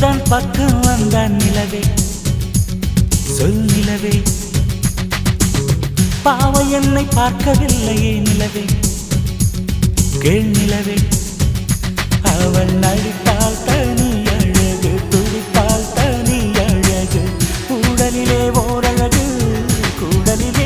உந்தன் பக்கம் வந்தான் நிலவே சொல் நிலவே பாவை என்னை பார்க்கவில்லையே நிலவே கேள் நிலவே அவள் நடித்தால் தனி அழகு துடித்தால் தனி அழகு கூடலிலே ஓரழகு கூடலிலே